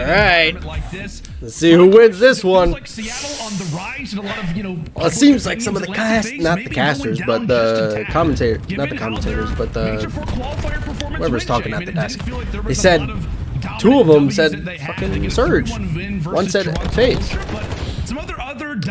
right. Like this. Let's see who wins this one. Like Seattle on the rise and a lot of, you know, well, it seems like some of the not the casters, but the commentator, not the commentators, but the whoever's talking at the desk. They said two of them said fucking Surge. One said FaZe.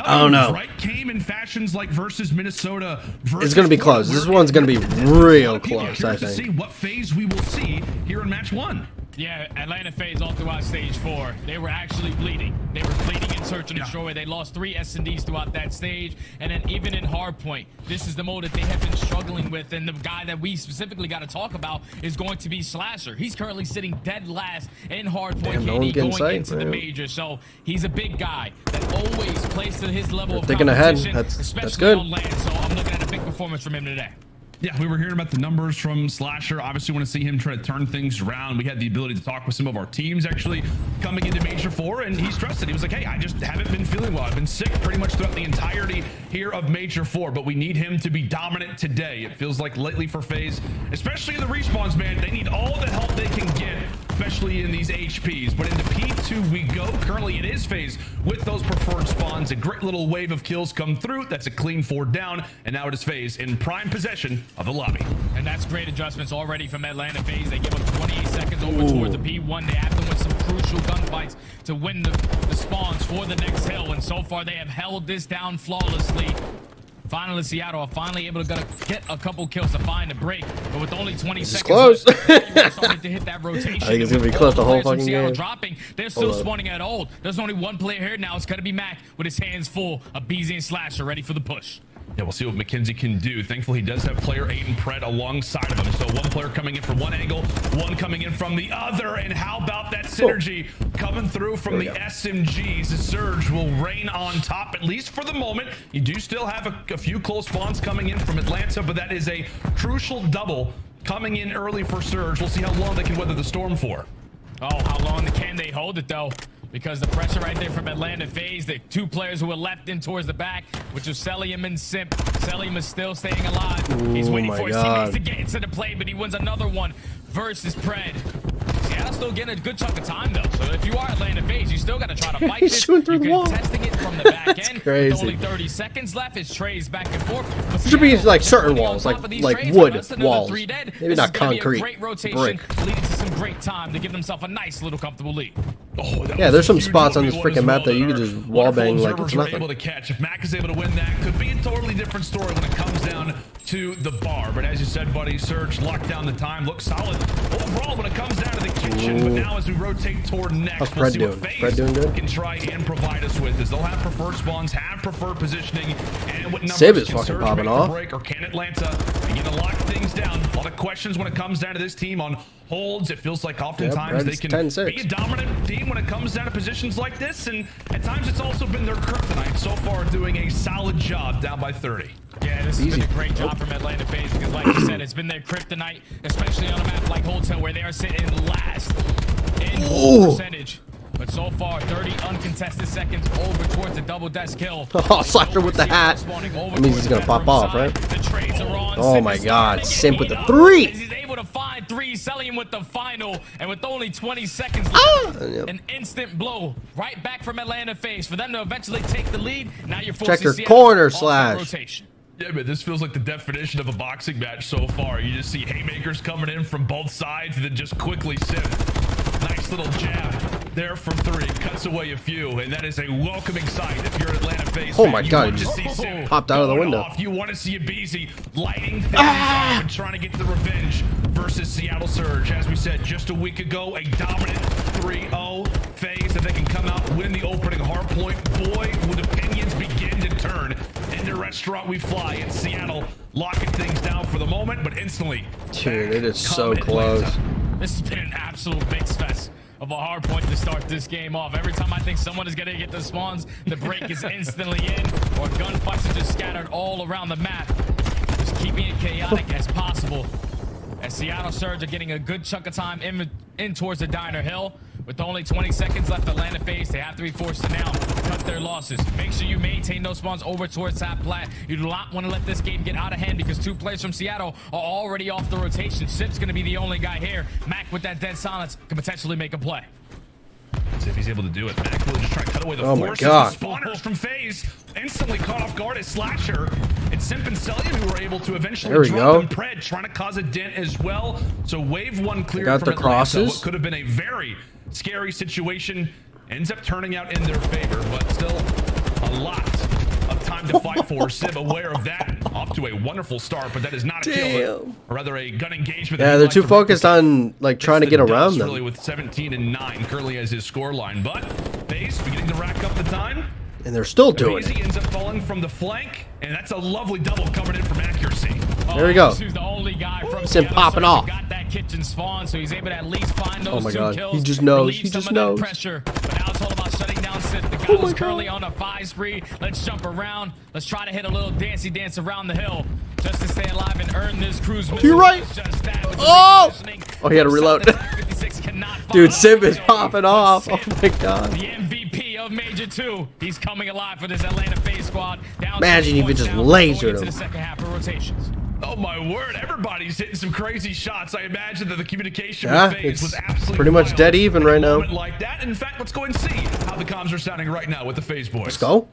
I don't know. Came in fashions like versus Minnesota. It's gonna be close. This one's gonna be real close, I think. See what phase we will see here in match 1. Yeah, Atlanta FaZe all throughout stage 4. They were actually bleeding. They were bleeding in search and destroy. They lost 3 S&Ds throughout that stage. And then even in hardpoint, this is the mode that they have been struggling with. And the guy that we specifically got to talk about is going to be Slasher. He's currently sitting dead last in hardpoint. Going into the major. So he's a big guy that always plays to his level of thinking ahead. That's good. On land. So I'm looking at a big performance from him today. Yeah, we were hearing about the numbers from Slasher. Obviously, want to see him try to turn things around. We had the ability to talk with some of our teams actually coming into Major 4, and he stressed it. He was like, hey, I just haven't been feeling well. I've been sick pretty much throughout the entirety here of Major 4, but we need him to be dominant today. It feels like lately for FaZe, especially in the respawns, man, they need all the help they can get, especially in these HPs. But into P2 we go. Currently, it is FaZe with those preferred spawns. A great little wave of kills come through. That's a clean 4 down, and now it is FaZe in prime possession of the lobby. And that's great adjustments already from Atlanta FaZe. They give up 28 seconds over towards the P1. They have to win some crucial gunfights to win the spawns for the next hill. And so far, they have held this down flawlessly. Finally, Seattle are finally able to get a couple kills to find a break, but with only 20 seconds close. starting to hit that rotation. I think it's gonna be close the whole fucking game. Dropping, they're still spawning at old. There's only one player here now. It's gonna be Mac with his hands full of BZ and Slasher ready for the push. Yeah, we'll see what McKenzie can do. Thankfully, he does have player Aiden Pred alongside of him. So one player coming in from one angle, one coming in from the other. And how about that synergy coming through from the SMGs? The Surge will reign on top, at least for the moment. You do still have a few close spawns coming in from Atlanta, but that is a crucial double coming in early for Surge. We'll see how long they can weather the storm for. Oh, how long can they hold it, though? Because the pressure right there from Atlanta FaZe, the 2 players who were left in towards the back, which was Celium and Simp. Celium is still staying alive. He's waiting for his teammates to get into the play, but he wins another one versus Pred. Seattle's still getting a good chunk of time, though. So if you are Atlanta FaZe, you still got to try to fight this. Shooting through the wall. Testing it from the back end. Crazy. With only 30 seconds left. It's trays back and forth. But should be like certain walls, like wood walls. Maybe not concrete. Great rotation, brick. leading to some great time to give themselves a nice little comfortable lead. Oh, yeah, there's some spots on this freaking map that you can just wall bang like it's nothing. Able to catch. If Mac is able to win that, could be a totally different story when it comes down to the bar. But as you said, buddy, Surge locked down the time, looks solid overall when it comes down to the kitchen. But now as we rotate toward next, we'll see what FaZe can try and provide us with. Is they'll have preferred spawns, have preferred positioning, and what numbers can Surge make the break, or can Atlanta begin to lock things down? A lot of questions when it comes down to this team on holds. It feels like oftentimes they can be a dominant team when it comes down to positions like this, and at times it's also been their kryptonite. So far, doing a solid job down by 30. Yeah, this has been a great job from Atlanta FaZe because, like you said, it's been their kryptonite, especially on a map like Hotel where they are sitting last in hold percentage. But so far, 30 uncontested seconds over towards the double desk kill. Oh, Slasher with the hat. That means he's gonna pop off, right? The trades are on. Oh my God, Simp with the 3. He's able to find 3, selling him with the final, and with only 20 seconds left, an instant blow right back from Atlanta FaZe for them to eventually take the lead. Now you're forcing Check your corner slash. Rotation. Yeah, but this feels like the definition of a boxing match so far. You just see haymakers coming in from both sides and then just quickly Simp. Nice little jab there from 3. Cuts away a few, and that is a welcoming sight if you're Atlanta FaZe. Oh my God, he just popped out of the window. You want to see a BZ lighting things up and trying to get the revenge versus Seattle Surge. As we said just a week ago, a dominant 3-0 FaZe that they can come out, win the opening hard point. Boy, would opinions begin to turn. Into restaurant we fly in Seattle, locking things down for the moment, but instantly. Dude, it is so close. This has been an absolute mix fest of a hard point to start this game off. Every time I think someone is going to get the spawns, the break is instantly in, or gunfights are just scattered all around the map. Just keeping it chaotic as possible. As Seattle Surge are getting a good chunk of time in towards the Diner Hill. With only 20 seconds left, Atlanta FaZe, they have to be forced to now cut their losses. Make sure you maintain those spawns over towards top plat. You do not want to let this game get out of hand because 2 players from Seattle are already off the rotation. Sip's going to be the only guy here. Mac with that dead silence can potentially make a play. if he's able to do it. Mac will just try to cut away the Oh my forces. God. The spawners from FaZe instantly caught off guard as Slasher and Simp and Celium who were able to eventually There we drop go. them. Pred trying to cause a dent as well. So wave one cleared got from the crosses. Atlanta. What could have been a very scary situation ends up turning out in their favor, but still a lot of time to fight for. Sib aware of that. Off to a wonderful start, but that is not a kill, or rather a gun engagement. Yeah, they're too focused on like trying to get around them. Really, with 17 and 9 currently as his score line, but FaZe beginning to rack up the time, and they're still doing FaZe it. ends up falling from the flank, and that's a lovely double covered in from accuracy. There we go. Who's the only guy from It's him Seattle popping Surge off. Got that kitchen spawn, so he's able to at least find those Oh my 2 God. kills. He just knows. relieve He some just of that knows. pressure. But now it's all about shutting down Sip. The guy Oh my was God. currently on a 5 spree. Let's jump around. Let's try to hit a little dancey dance around the hill just to stay alive and earn this cruise. You're right. Just that, with the Oh! repositioning. Oh, he had to reload. 56 cannot Dude, follow. Sib is popping off. Oh Sib, my God. the MVP of Major 2. He's coming alive for this Atlanta FaZe squad. Down Imagine 6 if he points just now, lasered going into him. the second half of rotations. Oh my word, everybody's hitting some crazy shots. I imagine that the communication Yeah, with FaZe it's was absolutely pretty much wild dead even in a right now. moment like that. In fact, let's go and see how the comms are sounding right now with the FaZe boys. Let's go.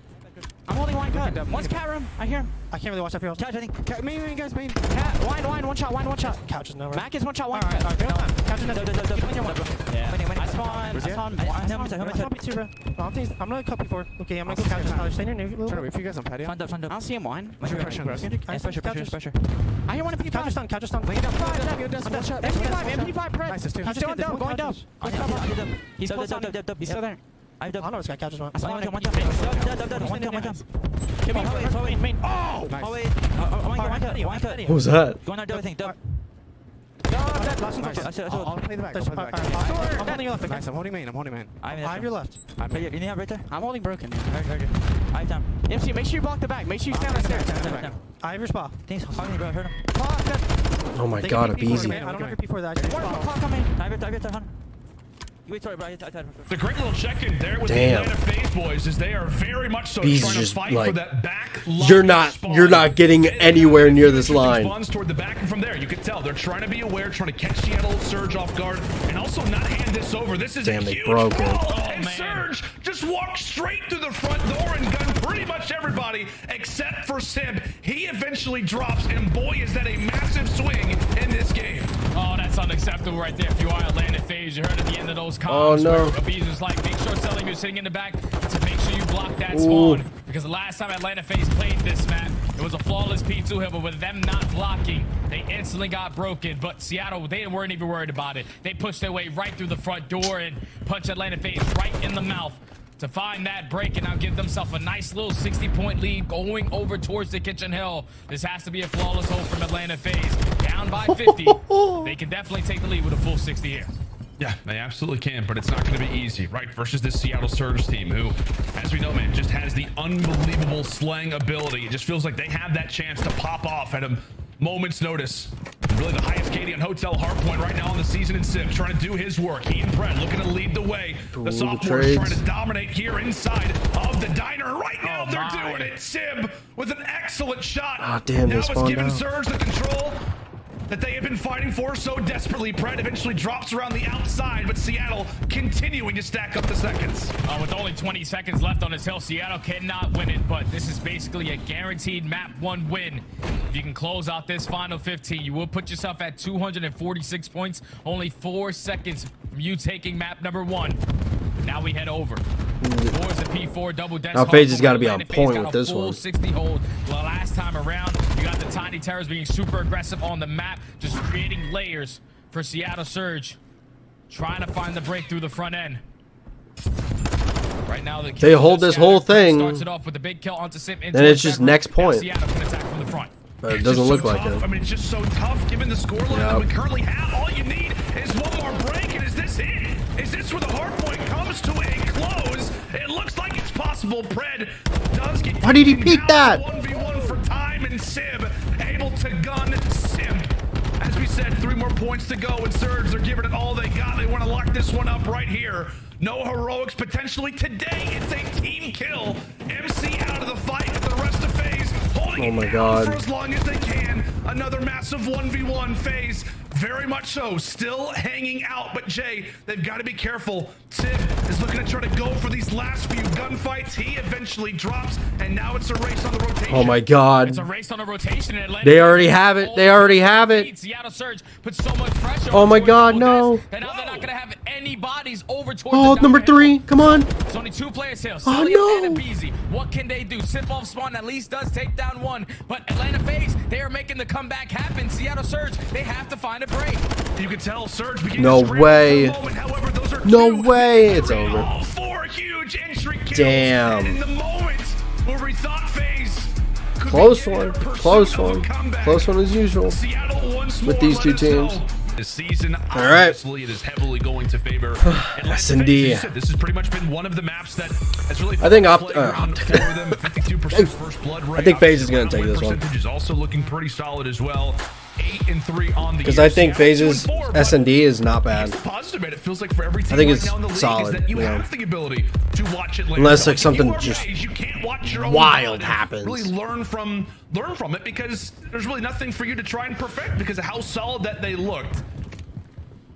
I'm holding one gun. One's cat room. I hear him. I can't really watch that field. Couch, I think. Main, guys, main. Cat, wine, one shot, one shot. Couch is nowhere. Mac is one shot, one. Alright, alright, no. Couch is nowhere. Yeah. Winning. I spawned. I'm helmet too, bro. I'm gonna cut before. Okay, I'm gonna go couch. I'll stay near you a little Trying to bit. wait for you guys on patio. I don't see him wine. Pressure, bro. Pressure. I hear one in P5. Couch is done. Couch is done. MP5 Pred. Nice, there's two. He's still going down. He's close on him. He's still there. I don't know. It's got couches on. I saw one down. Kill me. Main. Oh! One cut. Who's that? Going on the other thing. Dub. I'll play the back. I'll play the back. I'm holding you left. Nice, I'm holding main. I have your left. You need help right there? I'm holding broken. Very good. I have time. MC, make sure you block the back. Make sure you stand on stairs. I have your spot. Thanks. Hug me, bro. Hurt him. Oh my They God, a can be P4, beezy. man. I don't have your P4 that. I just One spot. clock coming. I have your Hunter. You wait, sorry, bro. It's a great little check-in there with Damn. the Atlanta FaZe boys, as they are very much so Bees trying to just, fight like, for that back. You're not getting anywhere near this line. Spawns toward the back, and from there you can tell they're trying to be aware, trying to catch Seattle Surge off guard, and also not hand this over. This is Damn, a they huge broke it. brawl, Oh, and man. Surge just walked straight through the front door and gun pretty much everybody except for Sib. He eventually drops, and boy, is that a massive swing in this game. Oh, that's unacceptable right there. If you are Atlanta FaZe, you heard at the end of those comms. Oh, no. Where Abiz was like, make sure Selling you're sitting in the back to make sure you block that Ooh. spawn. Because the last time Atlanta FaZe played this map, it was a flawless P2 hill, but with them not blocking, they instantly got broken. But Seattle, they weren't even worried about it. They pushed their way right through the front door and punched Atlanta FaZe right in the mouth to find that break and now give themselves a nice little 60-point lead going over towards the kitchen hill. This has to be a flawless hold from Atlanta FaZe. Down by 50. They can definitely take the lead with a full 60 here. Yeah, they absolutely can, but it's not going to be easy, right? Versus this Seattle Surge team who, as we know, man, just has the unbelievable slang ability. It just feels like they have that chance to pop off at a moment's notice. Really the highest KD on Hotel Hardpoint right now on the season in Sim, trying to do his work. He and Brett looking to lead the way. Ooh, The the sophomore is trades. trying to dominate here inside of the diner. Right now, Oh, they're my. doing it. Sim with an excellent shot. Ah, damn, they now it's spawned giving out. Surge the control that they have been fighting for so desperately. Brett eventually drops around the outside, but Seattle continuing to stack up the seconds. With only 20 seconds left on this hill, Seattle cannot win it, but this is basically a guaranteed map 1 win. If you can close out this final 15, you will put yourself at 246 points, only 4 seconds from you taking map number 1. Now we head over towards the P4 double desk. Now FaZe has got to be on Atlanta FaZe point got with a this full one. 60 hold. The last time around, you got the Tiny Terrors being super aggressive on the map, just creating layers for Seattle Surge, trying to find the break through the front end. Right now, They hold this whole thing, starts it off with a big kill onto Sim. then it's just next point. Seattle can attack from the front. But it It's doesn't just look so like tough. it. I mean, it's just so tough given the scoreline that we currently have. All you need is one more break, and is this it? Is this where the hard point comes to a close? It looks like it's possible. Pred does get. Why did he taken peek down that? 1v1 for time, and Sib able to gun Simp. As we said, 3 more points to go, and Surge, they're giving it all they got. They want to lock this one up right here. No heroics potentially today. It's a team kill. MC out of the fight with the rest of FaZe holding Oh it my down God. for as long as they can. Another massive 1v1. FaZe very much so, still hanging out. But Jay, they've got to be careful. Sib is looking to try to go for these last few gunfights. He eventually drops, and now it's a race on the rotation. Oh my God. It's a race on a rotation. They already have it. They already have it. Seattle Surge put so much pressure. Oh my God, no. And now they're not going to have any bodies over towards Oh, the number down hill. 3. Come on. It's only 2 players here. Oh, no. And Beezy. What can they do? Sip off spawn at least does take down 1. But Atlanta FaZe, they are making the comeback happen. Seattle Surge, they have to find a break. You can tell Surge beginning No to scramble way. for a moment. However, those are No 2 way. It's victory. over. All 4 huge entry kills. Damn. And in the moment where we thought FaZe could Close begin one. their pursuit Close of a one. comeback, Close one as usual. Seattle once With more these let 2 us know. teams. This season, right. obviously, it is heavily going to favor S&D. This has pretty much been one of the maps that has really. I think for them. 52% first blood rate. I think FaZe is gonna take this one. Percentage is also looking pretty solid as well. 8 and 3 on the. Because I think Seattle FaZe's 2 and 4, but S&D is not bad. it's positive, man. It feels like for every team I think right it's now in the league solid, is that you you know. have the ability to watch it later. Unless, like, If something you are just FaZe, you can't watch your own wild blood and happens. Really learn from it, because there's really nothing for you to try and perfect because of how solid that they looked.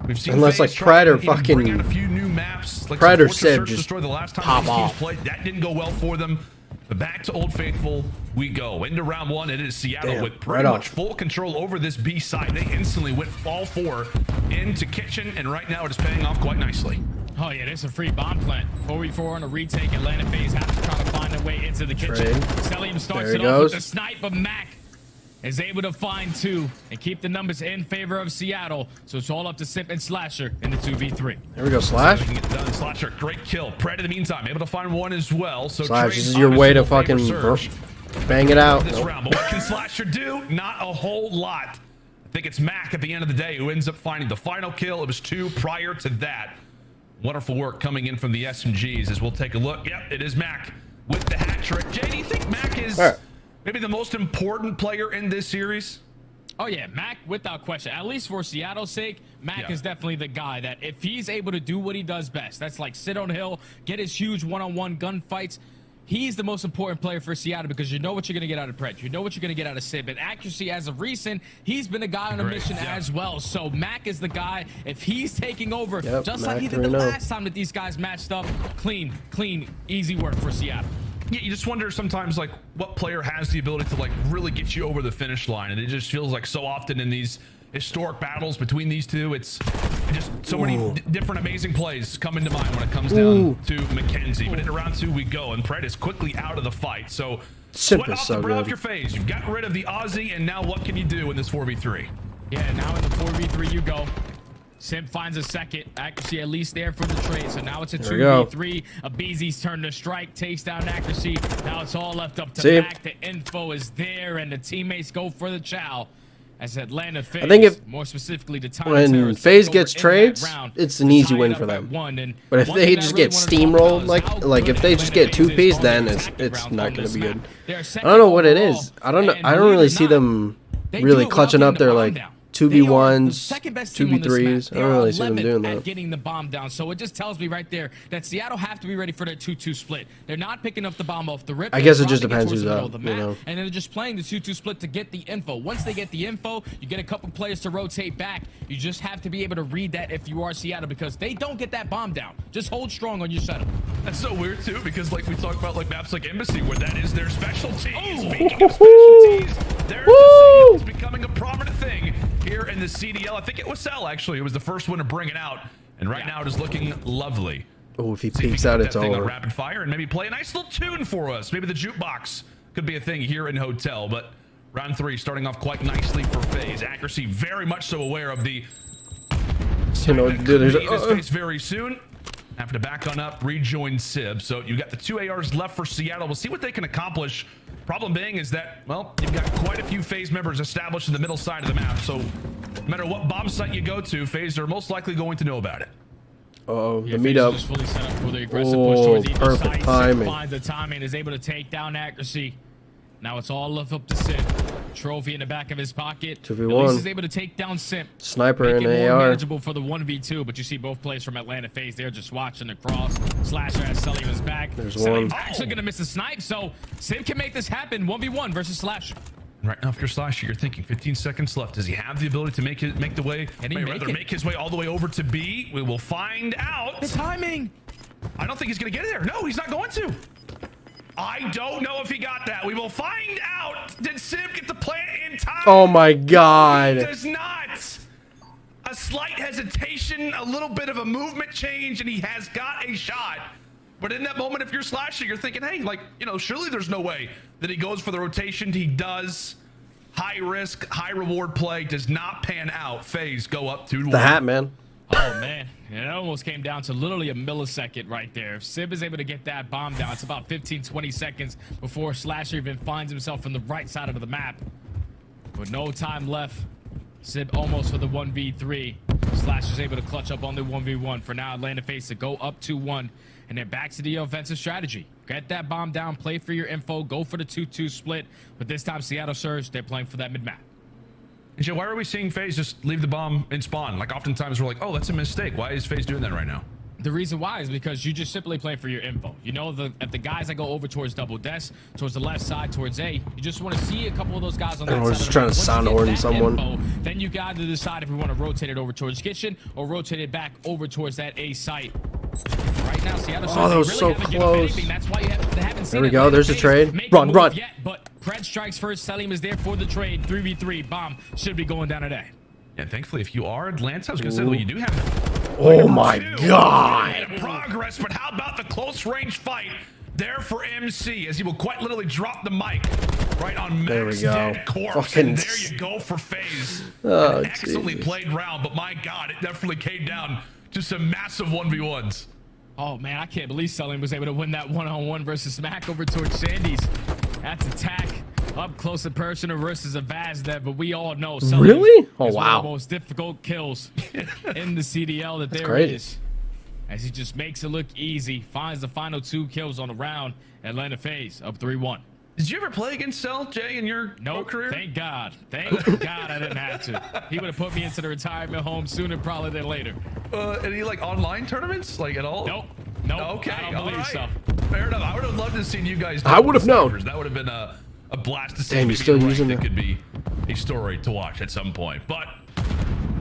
We've seen Unless, FaZe like, try Pred or and even fucking bring out a few new maps, like Pred or some Fortress Sib Search just Destroy the last time pop these teams off. played. That didn't go well for them. But back to Old Faithful we go. Into round 1, it is Seattle Damn, with pretty right much off. full control over this B side. They instantly went all 4 into Kitchen, and right now it is paying off quite nicely. Oh yeah, there's a free bomb plant. 4v4 on a retake. Atlanta FaZe have to try to find a way into the kitchen. Trade. Stellium starts There it he off with goes. the snipe, but Mac is able to find 2 and keep the numbers in favor of Seattle. So it's all up to Sip and Slasher in the 2v3. There we go, Slash. They can get done. Slasher, great kill. Pred in the meantime, able to find 1 as well. So Slash, trade this is your way to obviously fucking will favor Surge bang it out. this Nope. round. But what can Slasher do? Not a whole lot. I think it's Mac at the end of the day who ends up finding the final kill. It was 2 prior to that. Wonderful work coming in from the SMGs as we'll take a look. Yep, it is Mac with the hat trick. Jay, do you think Mac is maybe the most important player in this series? Oh yeah, Mac without question. At least for Seattle's sake, Mac is definitely the guy that if he's able to do what he does best, that's like sit on hill, get his huge one-on-one gunfights. He's the most important player for Seattle because you know what you're going to get out of Pred. You know what you're going to get out of Sib. And accuracy, as of recent, he's been a guy on a mission as well. So Mac is the guy. If he's taking over, just like he did the last time that these guys matched up, clean, easy work for Seattle. Yeah, you just wonder sometimes like what player has the ability to like really get you over the finish line, and it just feels like so often in these historic battles between these two, it's just so many different amazing plays come into mind when it comes down to Mackenzie. But into round 2 we go, and Pred is quickly out of the fight. So sweat off the brow of your FaZe. You've gotten rid of the Aussie, and now what can you do in this 4v3? Yeah, now in the 4v3 you go. Simp finds a second. Accuracy at least there for the trade. So now it's a 2v3. A BZ's turn to strike. Takes down accuracy. Now it's all left up to Mac. The info is there, and the teammates go for the chow. As Atlanta FaZe, I think if more specifically the time when FaZe gets trades, it's an easy win for them. But if they just get steamrolled, like if they just get 2-piece, then it's not going to be good. I don't know what it is. I don't know. I don't really see them really clutching up their like 2v1s, 2v3s. I don't really see them doing that. Getting the bomb down. So it just tells me right there that Seattle have to be ready for their 2-2 split. They're not picking up the bomb off the rip. I guess it just depends who's up, you know. And they're just playing the 2-2 split to get the info. Once they get the info, you get a couple players to rotate back. You just have to be able to read that if you are Seattle, because they don't get that bomb down. Just hold strong on your setup. That's so weird too, because like we talk about like maps like Embassy where that is their specialty. Speaking of specialties, there's the it's becoming a prominent thing here in the CDL. I think it was Cell actually. It was the first one to bring it out, and right now it is looking lovely. Oh, if he peeks out, it's over. Rapid fire and maybe play a nice little tune for us. Maybe the jukebox could be a thing here in Hotel. But round 3 starting off quite nicely for FaZe. Accuracy very much so aware of the. You know, dude, there's this face very soon. Have to back on up, rejoin Sib. So you got the 2 ARs left for Seattle. We'll see what they can accomplish. Problem being is that, well, you've got quite a few FaZe members established in the middle side of the map. So no matter what bomb site you go to, FaZe are most likely going to know about it. Uh-oh, the FaZe meetup. is fully set up for the aggressive push towards either perfect side. timing. Sib finds the timing, is able to take down accuracy. Now it's all left up to Sib. Trophy in the back of his pocket. 2v1. At least he's able to take down Simp. Sniper Make and it more AR. manageable for the 1v2, but you see both players from Atlanta FaZe. They're just watching the cross. Slasher has Sullivan's back. There's Sullivan's one. actually going to miss a snipe, so Simp can make this happen. 1v1 versus Slasher. Right now, if you're Slasher, you're thinking 15 seconds left. Does he have the ability to make the way? Can he make his way all the way over to B? We will find out. The timing. I don't think he's gonna get there. No, he's not going to. I don't know if he got that. We will find out. Did Sib get the plant in time? Oh my God. He does not. A slight hesitation, a little bit of a movement change, and he has got a shot. But in that moment, if you're Slasher, you're thinking, hey, like, you know, surely there's no way that he goes for the rotation. He does. High risk, high reward play does not pan out. FaZe go up 2-1. The hat, man. Oh man, it almost came down to literally a millisecond right there. If Sib is able to get that bomb down, it's about 15-20 seconds before Slasher even finds himself on the right side of the map. With no time left, Sib almost for the 1v3. Slasher's able to clutch up on the 1v1. For now, Atlanta FaZe to go up 2-1, and then back to the offensive strategy. Get that bomb down, play for your info, go for the 2-2 split. But this time, Seattle Surge, they're playing for that mid-map. And Joe, why are we seeing FaZe just leave the bomb in spawn? Like, oftentimes we're like, oh, that's a mistake. Why is FaZe doing that right now? The reason why is because you just simply play for your info. You know, if the guys that go over towards double desk, towards the left side, towards A, you just want to see a couple of those guys on that side. Everyone's just trying to sound horn someone. Info, then you got to decide if we want to rotate it over towards kitchen or rotate it back over towards that A site. Right now, Seattle. Oh, that was so close. That's why they haven't seen there we go. There's a trade. Run. Yet, but Pred strikes first. Selim is there for the trade. 3v3. Bomb should be going down today. Yeah, thankfully, if you are Atlanta, I was going to say, well, you do have... Oh my God. Progress, but how about the close range fight there for MC as he will quite literally drop the mic right on Mac's dead corpse. And there you go for FaZe. Oh, an excellently played round, but my God, it definitely came down to some massive 1v1s. Oh man, I can't believe Selim was able to win that one-on-one versus Mac over towards Sandy's. That's attack up close and personal versus a FAZE there, but we all know Selim really? Oh is wow. one of the most difficult kills in the CDL that there is. As he just makes it look easy, finds the final 2 kills on the round. Atlanta FaZe up 3-1. Did you ever play against Cell, Jay, in your career? Thank God. Thank God I didn't have to. He would have put me into the retirement home sooner probably than later. Any like online tournaments, like at all? Nope. Okay, I don't believe so. Fair enough. I would have loved to have seen you guys. I would have known. That would have been a blast to see. Damn, you're still using it. Could be a story to watch at some point. But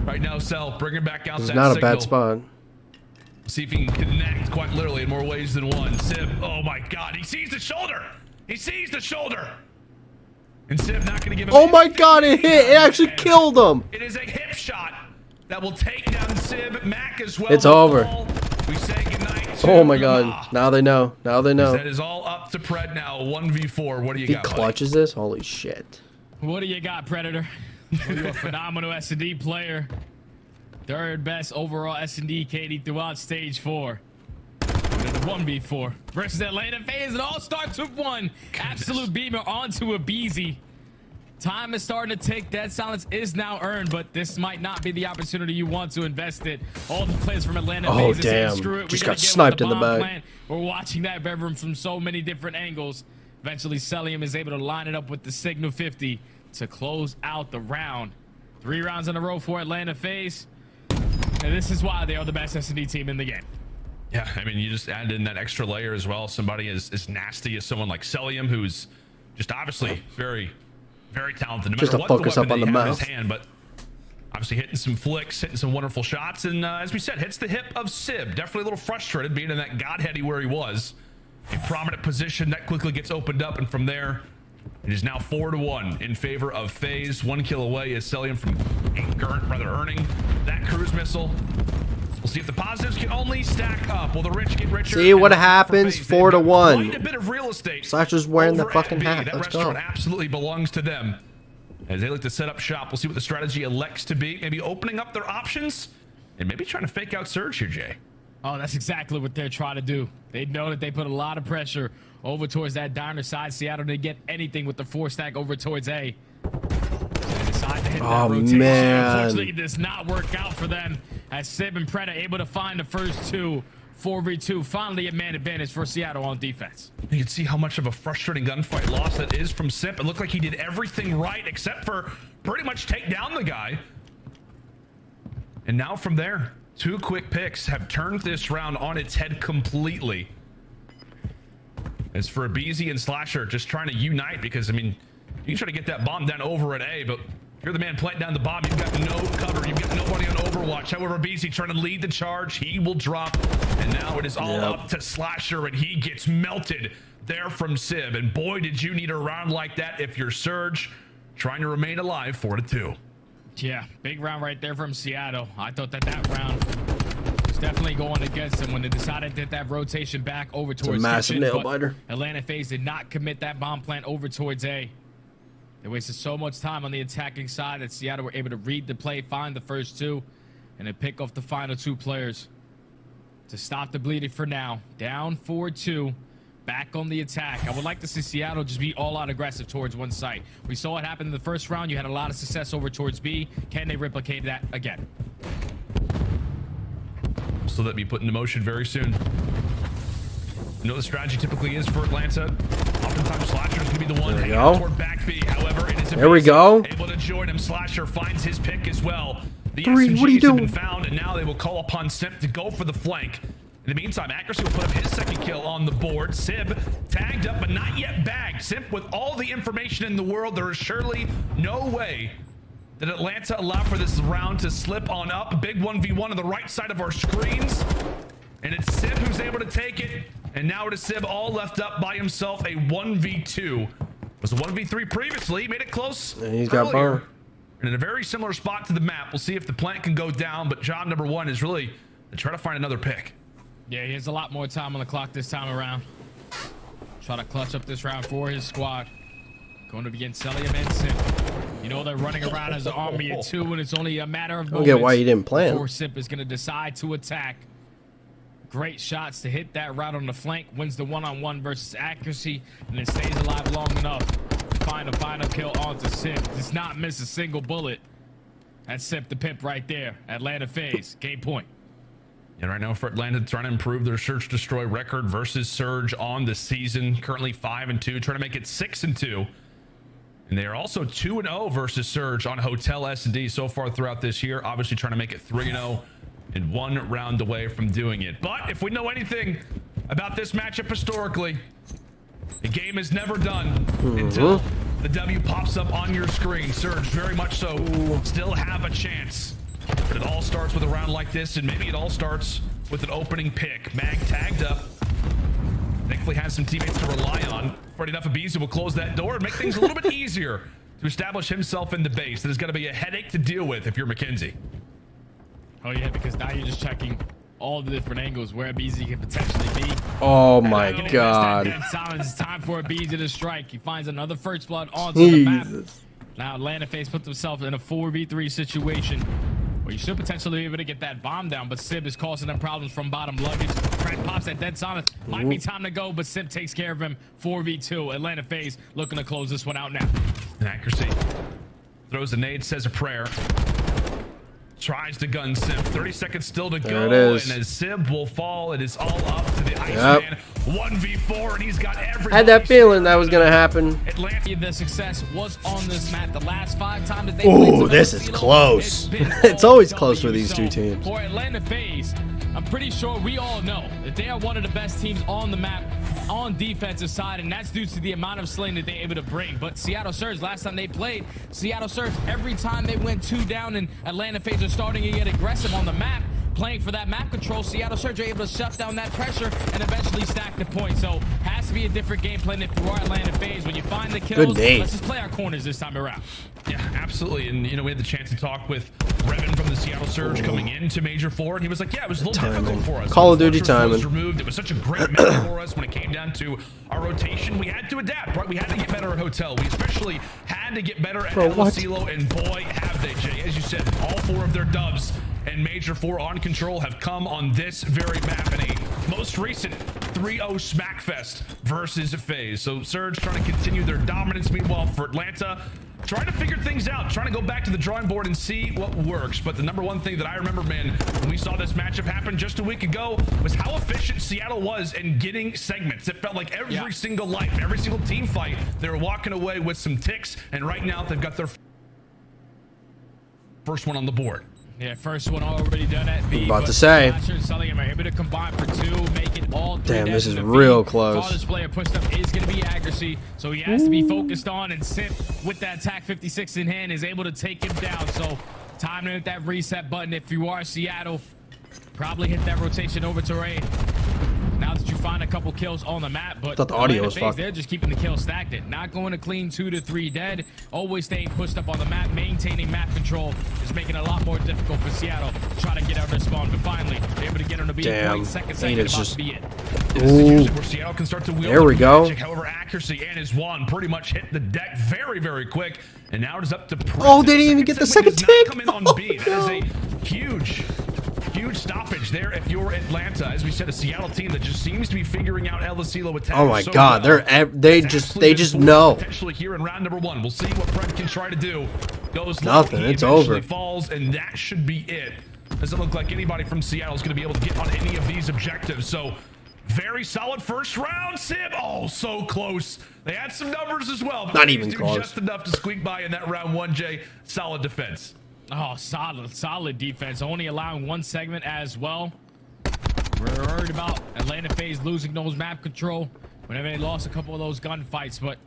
right now, Cell, bring it back out. It's that not signal. a bad spot. See if he can connect quite literally in more ways than one. Sib, oh my God, he sees the shoulder. He sees the shoulder. And Sib not going to give him. Oh my God, it hit. It actually killed him. It is a hip shot that will take down Sib. Mac as well. It's over. We say goodnight to Oh my God. Now they know. Now they know. That is all up to Pred now. 1v4. What do you got? He clutches this? Holy shit. What do you got, Predator? You're a phenomenal S&D player. 3rd best overall S&D KD throughout stage 4. The 1v4 versus Atlanta FaZe. It all starts with 1. Absolute beamer onto a Beezy. Time is starting to tick. Dead silence is now earned, but this might not be the opportunity you want to invest it. All the players from Atlanta FaZe damn. saying, screw it. Just We got gotta get sniped with in the back. plan. We're watching that bedroom from so many different angles. Eventually, Selim is able to line it up with the Signal 50 to close out the round. 3 rounds in a row for Atlanta FaZe. And this is why they are the best S&D team in the game. Yeah, I mean, you just add in that extra layer as well. Somebody as nasty as someone like Celium, who's just obviously very, very talented. No Just matter to what focus up on the in mouth. his hand, but obviously hitting some flicks, hitting some wonderful shots, and as we said, hits the hip of Sib. Definitely a little frustrated being in that godheady where he was. A prominent position that quickly gets opened up, and from there, it is now 4-1 in favor of FaZe. 1 kill away is Celium from earning that cruise missile. We'll see if the positives can only stack up. Will the rich get richer? See what happens? 4-1. Quite a bit of real estate. Slasher's wearing the over fucking at B. hat. That Let's restaurant go. absolutely belongs to them. As they look to set up shop, we'll see what the strategy elects to be. Maybe opening up their options and maybe trying to fake out Surge here, Jay. Oh, that's exactly what they're trying to do. They know that they put a lot of pressure over towards that downer side. Seattle to get anything with the 4-stack over towards A. They decide to hit that rotation. Man. Unfortunately, it does not work out for them as Sib and Pred are able to find the first 2. 4v2. Finally a man advantage for Seattle on defense. You can see how much of a frustrating gunfight loss that is from Sip. It looked like he did everything right except for pretty much take down the guy. And now from there, 2 quick picks have turned this round on its head completely. As for Abizi and Slasher just trying to unite because, I mean, You can try to get that bomb down over at A, but if you're the man planting down the bomb, you've got no cover. You've got nobody on Overwatch. However, BZ trying to lead the charge. He will drop, and now it is all up to Slasher, and he gets melted there from Sib. And boy, did you need a round like that if you're Surge trying to remain alive 4-2. Yeah, big round right there from Seattle. I thought that round was definitely going against them when they decided that rotation back over towards it's a massive kitchen, nail but biter. Atlanta FaZe did not commit that bomb plant over towards A. They wasted so much time on the attacking side that Seattle were able to read the play, find the first two, and then pick off the final two players to stop the bleeding for now. Down 4-2, back on the attack. I would like to see Seattle just be all out aggressive towards one site. We saw it happen in the first round. You had a lot of success over towards B. Can they replicate that again? So that be put into motion very soon. You know the strategy typically is for Atlanta. Oftentimes Slasher is going to be the one hanging out toward back B. However, it is there we go. Able to join him. Slasher finds his pick as well. The Three, SMGs what are you doing? have been found, and now they will call upon Simp to go for the flank. In the meantime, Accuracy will put up his second kill on the board. Sib tagged up, but not yet bagged. Simp with all the information in the world. There is surely no way that Atlanta allow for this round to slip on up. A big 1v1 on the right side of our screens. And it's Sib who's able to take it. And now it is Sib all left up by himself. A 1v2. It was a 1v3 previously. He made it close. And he's got bar. And in a very similar spot to the map. We'll see if the plant can go down. But job number one is really to try to find another pick. Yeah, he has a lot more time on the clock this time around. Try to clutch up this round for his squad. Going to begin Celium and Simp. You know they're running around as an army of two, and it's only a matter of moments. I don't get why you didn't plan. Before Simp is going to decide to attack. Great shots to hit that route on the flank. Wins the one-on-one versus Accuracy, and then stays alive long enough to find a final kill onto Simp. Does not miss a single bullet. That's Simp the pimp right there. Atlanta FaZe. Game point. And right now for Atlanta, trying to improve their Search Destroy record versus Surge on the season. Currently 5-2, trying to make it 6-2. And they are also 2-0 versus Surge on Hotel S&D so far throughout this year. Obviously trying to make it 3-0 and one round away from doing it. But if we know anything about this matchup historically, the game is never done until the W pops up on your screen. Surge very much so still have a chance. But it all starts with a round like this, and maybe it all starts with an opening pick. Mag tagged up. Thankfully has some teammates to rely on. Freddie Nuffabizi will close that door and make things a little bit easier to establish himself in the base. That is going to be a headache to deal with if you're McKenzie. Oh yeah, because now you're just checking all the different angles where BZ can potentially be. Oh my god. Silence. It's time for a BZ to strike. He finds another first blood onto the map. Now Atlanta FaZe put themselves in a 4v3 situation where you should potentially be able to get that bomb down, but Sib is causing them problems from bottom luggage. Crack pops that dead silence. Might be time to go, but Sib takes care of him. 4v2. Atlanta FaZe looking to close this one out now. Accuracy. Throws a nade, says a prayer. Tries to gun Sib. 30 seconds still to go. It is. And as Sib will fall, it is all up to the Iceman. 1v4, and he's got everything. Had that feeling that was gonna happen. Atlanta, the success was on this map. The last 5 times that they played, ooh, this is close. It's always close for these two teams. For Atlanta FaZe, I'm pretty sure we all know that they are one of the best teams on the map on defensive side, and that's due to the amount of slaying that they're able to bring. But Seattle Surge, last time they played, Seattle Surge, every time they went 2 down and Atlanta FaZe are starting to get aggressive on the map, playing for that map control, Seattle Surge are able to shut down that pressure and eventually stack the points. So has to be a different game plan if you are Atlanta FaZe. When you find the kills, let's just play our corners this time around. Yeah, absolutely. And, you know, we had the chance to talk with Revan from the Seattle Surge coming into Major 4, and he was like, yeah, it was a little difficult for us. Call of Duty timing. Removed. It was such a great match for us when it came down to our rotation. We had to adapt, right? We had to get better at Hotel. We especially had to get better at El Asilo, and boy, have they, Jay. As you said, all 4 of their dubs and Major 4 on Control have come on this very map in a most recent 3-0 Smackfest versus FaZe. So Surge trying to continue their dominance. Meanwhile, for Atlanta, trying to figure things out, trying to go back to the drawing board and see what works. But the number one thing that I remember, man, when we saw this matchup happen just a week ago, was how efficient Seattle was in getting segments. It felt like every single life, every single team fight, they were walking away with some ticks. And right now, they've got their first one on the board. Yeah, first one already done at B. About to say. Able to combine for 2, make it all 3 Damn, dead this in is the real feed. close. Farthest player pushed up is going to be accuracy, so he has to be focused on, and Simp with that TAC 56 in hand is able to take him down. So time to hit that reset button if you are Seattle. Probably hit that rotation over to Ray. Now that you find a couple kills on the map, but thought the audio was FaZe, fucked. they're just keeping the kills stacked. Not going to clean 2 to 3 dead. Always staying pushed up on the map, maintaining map control is making it a lot more difficult for Seattle to try to get out their spawn. But finally, they're able to get on the beat. Damn. Second, It's about just- to be it. This is usually where Seattle can start to wield There we their go. magic. However, accuracy and his wand pretty much hit the deck very, very quick. And now it is up to Prince. Oh, they didn't even get the second segment tick. does not come in on B. That is a huge stoppage there if you're Atlanta. As we said, a Seattle team that just seems to be figuring out El Asilo attack. Oh my so God, well. they It's just absolutely know. Potentially here in round number 1. We'll see what Pred can try to do. Goes low, Nothing, he it's eventually over. falls, and that should be it. Doesn't look like anybody from Seattle is going to be able to get on any of these objectives. So very solid first round, Sim. Oh, so close. They had some numbers as well. But Not they even do close. Just enough to squeak by in that round 1, Jay. Solid defense. Oh, solid defense. Only allowing 1 segment as well. We're worried about Atlanta FaZe losing those map control whenever they lost a couple of those gunfights, but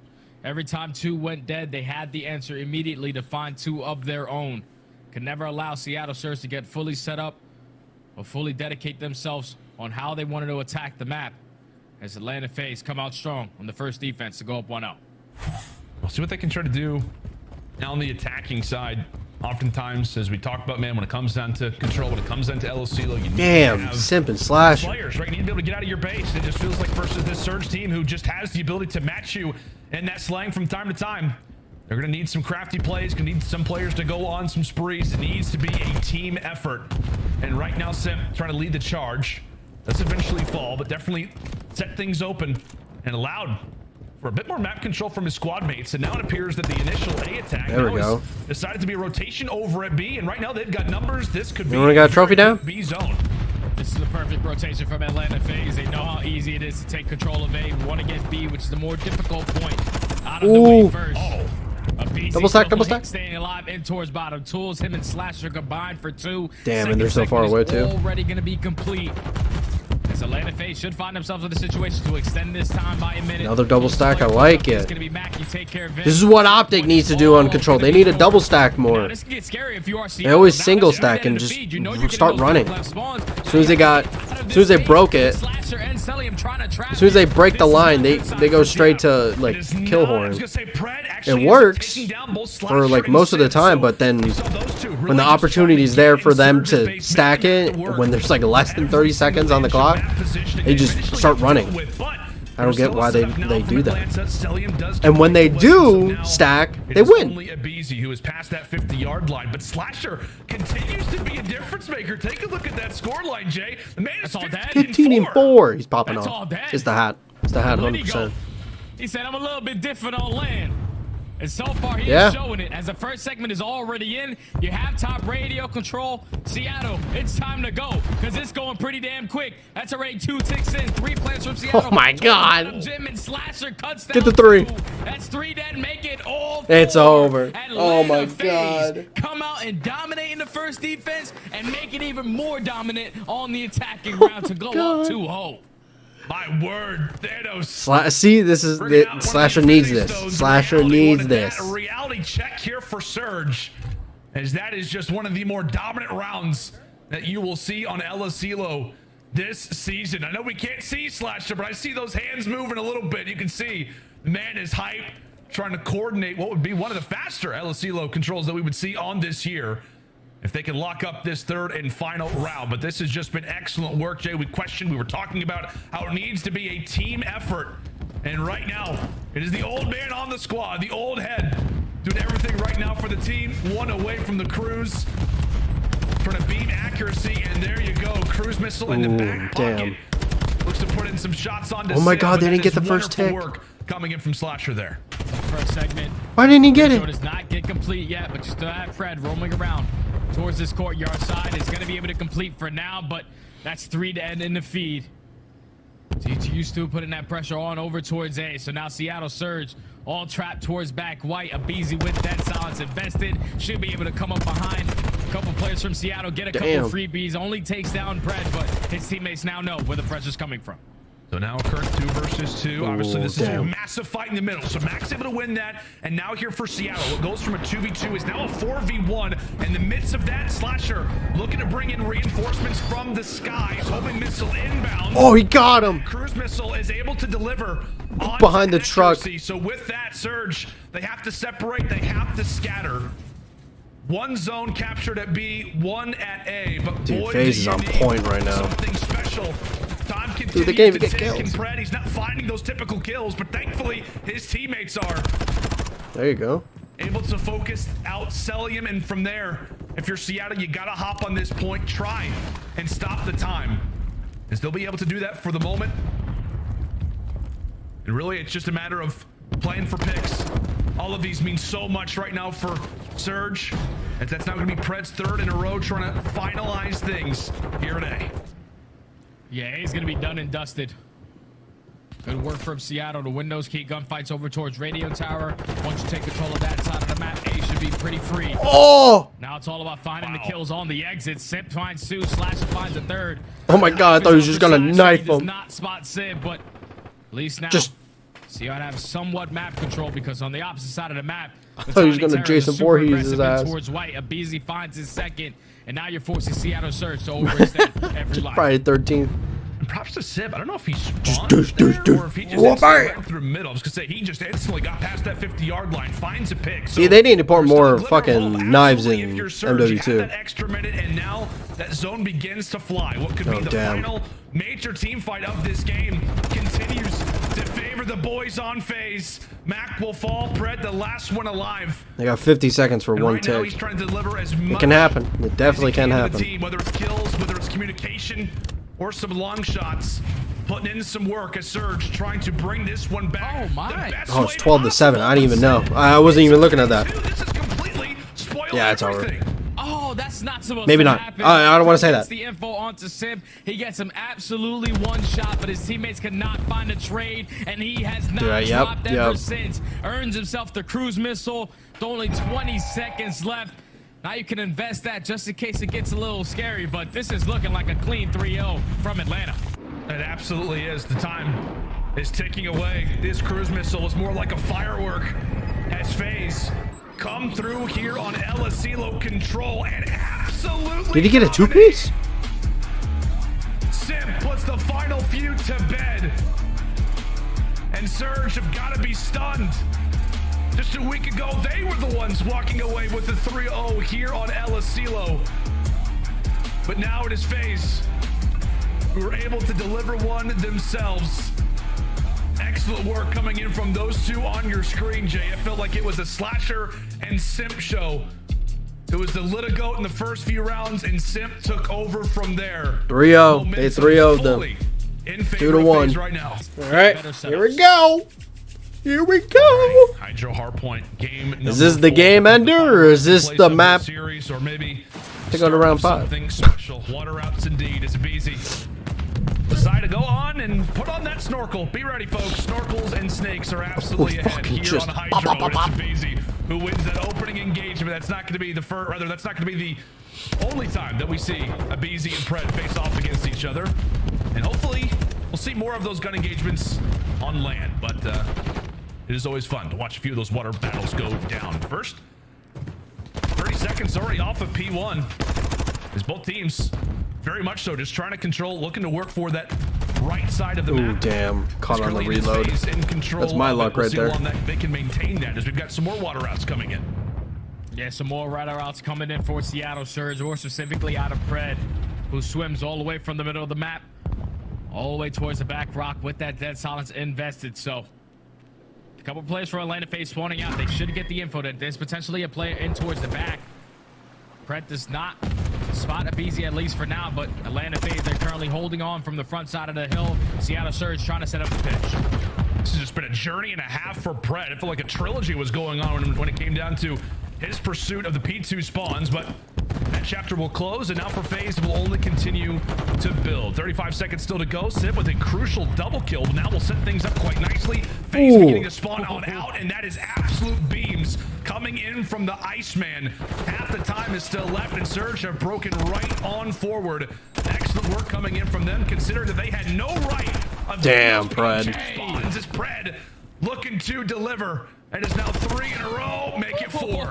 every time 2 went dead, they had the answer immediately to find 2 of their own. Could never allow Seattle Surge to get fully set up or fully dedicate themselves on how they wanted to attack the map, as Atlanta FaZe come out strong on the first defense to go up 1-0. We'll see what they can try to do now on the attacking side. Oftentimes, as we talk about, man, when it comes down to control, when it comes down to El Asilo, you need to Damn, have Simp and Slash. players, right? You need to be able to get out of your base. It just feels like versus this Surge team who just has the ability to match you in that slang from time to time. They're going to need some crafty plays, going to need some players to go on some sprees. It needs to be a team effort. And right now, Simp trying to lead the charge. Does eventually fall, but definitely set things open and allowed for a bit more map control from his squad mates. And now it appears that the initial A attack There we now go. has decided to be a rotation over at B. And right now they've got numbers. This could be Anyone got a trophy down? B zone. This is the perfect rotation from Atlanta FaZe. They know how easy it is to take control of A. We want to get B, which is the more difficult point out of the Ooh. way first. A BC Double stack, double triple stack. hit, staying alive in towards bottom. Tools, him and Slasher combined for 2. Damn, and they're so far Second away, segment is too. already going to be complete. As Atlanta FaZe should find themselves in a situation to extend this time by a minute. Another double stack, I like It's it. gonna be Mac, you take care of it. This is what Optic needs to do on control. They need to double stack Now, more. this can get scary if you are They always Seattle. single Now, stack and at the just feed, you know you're getting start those running. left spawns. As soon as they broke it, Slasher and Celium trying to trap as soon as they it. break the This is line, not they good sign go for straight Seattle. to like It is kill not- I was horn. gonna say, Pred actually It ends up works taking down both for Slasher like and most of the Simp. time, So but then we saw those two really when the just opportunity's trying there to for get them inside to the base, stack making it, work. when there's like less than 30 seconds on the clock, they just start running. I don't get why they do that. And when they do stack, they win. Only Abizi who is past that 50-yard line, but Slasher continues to be a difference maker. Take a look at that score line, Jay. The man is That's all dead. 15 and 4. He's popping That's all off. dead. It's the hat. It's the hat, Where'd he go? 100%. He said, I'm a little bit different on land. And so far, he Yeah. is showing it. As the first segment is already in, you have top radio control. Seattle, it's time to go because it's going pretty damn quick. That's already 2 ticks in. 3 plants from Seattle. Oh my God. Jim and Slasher cuts down Get the 3. 2. That's 3 dead. Make it all It's 4. over. Atlanta Oh my FaZe God. come out and dominate in the first defense and make it even more dominant on the attacking round to go God. up 2-0. My word, Thanos. See, this is Bringing out one Slasher of the needs finished this. those. Slasher Reality needs wanted this. that. A reality check here for Surge, as that is just one of the more dominant rounds that you will see on El Asilo this season. I know we can't see Slasher, but I see those hands moving a little bit. You can see the man is hype, trying to coordinate what would be one of the faster El Asilo controls that we would see on this year, if they can lock up this third and final round. But this has just been excellent work, Jay. We were talking about how it needs to be a team effort. And right now, it is the old man on the squad, the old head, doing everything right now for the team. 1 away from the cruise. Trying to beam accuracy, and there you go. Cruise missile in the back pocket. Looks to put in some shots on. Oh my God, they didn't get the first tick. Work coming in from Slasher there. First segment. Why didn't he get So it it? does not get complete yet, but you still have Fred roaming around towards this courtyard side. Is going to be able to complete for now, but that's 3 to end in the feed. GTU still putting that pressure on over towards A. So now Seattle Surge all trapped towards back white. Abizi with that silence invested. Should be able to come up behind. A couple players from Seattle get a couple Damn. freebies. Only takes down Pred, but his teammates now know where the pressure's coming from. So now a current 2 versus 2. Obviously, this is a damn. massive fight in the middle. So Mac's able to win that. And now here for Seattle, what goes from a 2v2 is now a 4v1. In the midst of that, Slasher looking to bring in reinforcements from the skies. Homing missile inbound. Oh, he got him. Cruise missile is able to deliver on Behind the truck. So with that surge, they have to separate. They have to scatter. One zone captured at B, one at A. But Dude, boy, FaZe do is you on need point right now. Something special. Time continues Dude, they can't even to get tick, and kills. Pred, he's not finding those typical kills, but thankfully his teammates are There you go. able to focus, outselling him, and from there, if you're Seattle, you gotta hop on this point, try and stop the time, and they'll be able to do that for the moment. And really, it's just a matter of playing for picks. All of these mean so much right now for Surge, and that's now going to be Pred's 3rd in a row trying to finalize things here at A. Yeah, A's gonna be done and dusted. Good work from Seattle. The windows key gunfights over towards Radio Tower. Once you take control of that side of the map, A should be pretty free. Oh! Now it's all about finding the kills on the exit. Simp finds 2, Slasher finds a 3rd. Oh my god, I thought he was just gonna knife He does him. not spot Simp, but at least now Just- Seattle have somewhat map control because on the opposite side of the map, the thought he was Tiny gonna Terror is Jason super Voorhees aggressive his in ass. towards White. Abeezy finds his 2nd, and now you're forcing Seattle Surge to overextend every life. Friday 13th. And props to Sib. I don't know if he spawned douche, there douche, douche. or if he just Whoa, instantly bang. went through the middle. I was gonna say he just instantly got past that 50-yard line, finds a pick. So See, they need to put there's still a more glimmer of fucking hope. knives Absolutely, in if you're Surge, you have MW2. that extra minute, and now that zone begins to fly. What could be Oh, the damn. final major team fight of this game continues to favor the boys on FaZe. Mac will fall. Pred, the last one alive. They got 50 seconds for And one right now, tick. he's trying to deliver as much. It can happen. It definitely as he can to the happen. team, whether it's kills, whether it's communication, or some long shots. Putting in some work as Surge trying to bring this one back. Oh, my. the best Oh, it's way 12 to 7. I didn't even know. possible. I wasn't even looking at that. This is completely spoiled Yeah, it's over. everything. Oh, that's not supposed Maybe to not. happen. I don't wanna say Gets that. the info onto Simp. He gets him absolutely one shot, but his teammates cannot find a trade, and he has not Yeah, yep, dropped ever yep. since. Earns himself the cruise missile. With only 20 seconds left. Now you can invest that just in case it gets a little scary, but this is looking like a clean 3-0 from Atlanta. It absolutely is. The time is ticking away. This cruise missile is more like a firework as FaZe come through here on El Asilo control and absolutely Did he get a dominate. 2-piece? Simp puts the final few to bed. And Surge have got to be stunned. Just a week ago, they were the ones walking away with the 3-0 here on El Asilo. But now it is FaZe who were able to deliver one themselves. Excellent work coming in from those two on your screen, Jay. It felt like it was a Slasher and Simp show. It was the Little Goat in the first few rounds, and Simp took over from there. 3-0. They 3-0'd them. Fully in 2-1 FaZe right now. All right, here we go. Here we go. Hydro Hardpoint game. Is this the game ender, or is this the map series, or maybe to go to round 5? something special? Water outs indeed. It's Abeezy. Decide to go on and put on that snorkel. Be ready, folks. Snorkels and snakes are absolutely ahead fucking here just on Hydro. And it's Abeezy who wins that opening engagement. That's not going to be the first, rather, that's not going to be the only time that we see Abeezy and Pred face off against each other. And hopefully, we'll see more of those gun engagements on land. But it is always fun to watch a few of those water battles go down. First, 30 seconds already off of P1. As both teams, very much so, just trying to control, looking to work for that right side of the Ooh, map. damn. Caught on the Currently in reload. FaZe in control That's my of it. luck We'll right see there. how long that they can maintain that as we've got some more water routes coming in. Yeah, some more rider routes coming in for Seattle Surge, or specifically out of Pred, who swims all the way from the middle of the map, all the way towards the back rock with that dead silence invested. So, a couple players for Atlanta FaZe spawning out. They should get the info that there's potentially a player in towards the back. Pred does not spot Abeezy, at least for now, but Atlanta FaZe, they're currently holding on from the front side of the hill. Seattle Surge trying to set up the pitch. This has just been a journey and a half for Pred. I feel like a trilogy was going on when it came down to his pursuit of the P2 spawns, but that chapter will close, and now for FaZe, it will only continue to build. 35 seconds still to go. Sid with a crucial double kill. Now we'll set things up quite nicely. FaZe beginning to spawn on out, and that is absolute beams coming in from the Iceman. Half the time is still left, and Surge have broken right on forward. Excellent work coming in from them, considering that they had no right of Damn, Pred. spawns. As Pred looking to deliver. It is now 3 in a row. Make it 4.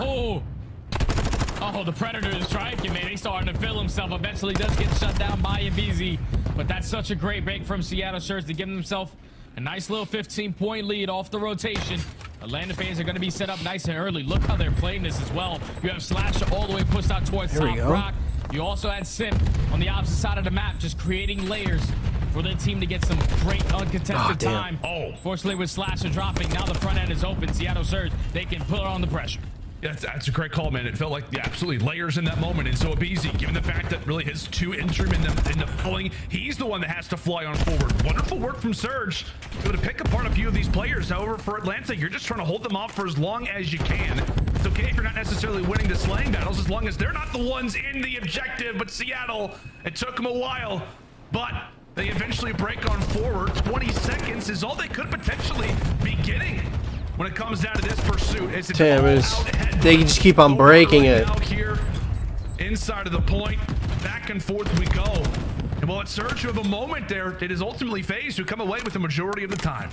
Oh, the Predator is striking, man. He's starting to feel himself. Eventually does get shut down by a BZ. But that's such a great break from Seattle Surge to give himself a nice little 15-point lead off the rotation. Atlanta fans are going to be set up nice and early. Look how they're playing this as well. You have Slasher all the way pushed out towards There we Top go. Rock. You also had Simp on the opposite side of the map, just creating layers for their team to get some great uncontested time. Fortunately, with Slasher dropping, now the front end is open. Seattle Surge, they can put on the pressure. Yeah, that's a great call, man. It felt like absolutely layers in that moment. And so Abizi, given the fact that really his 2 interim in the filling, he's the one that has to fly on forward. Wonderful work from Surge. Able to pick apart a few of these players. However, for Atlanta, you're just trying to hold them off for as long as you can. It's okay if you're not necessarily winning the slaying battles, as long as they're not the ones in the objective. But Seattle, it took them a while, but they eventually break on forward. 20 seconds is all they could potentially be getting. When it comes down to this pursuit, it's Damn, they just keep on breaking it. Now here, inside of the point, back and forth we go. And while it's Surge who have a moment there, it is ultimately FaZe who come away with the majority of the time.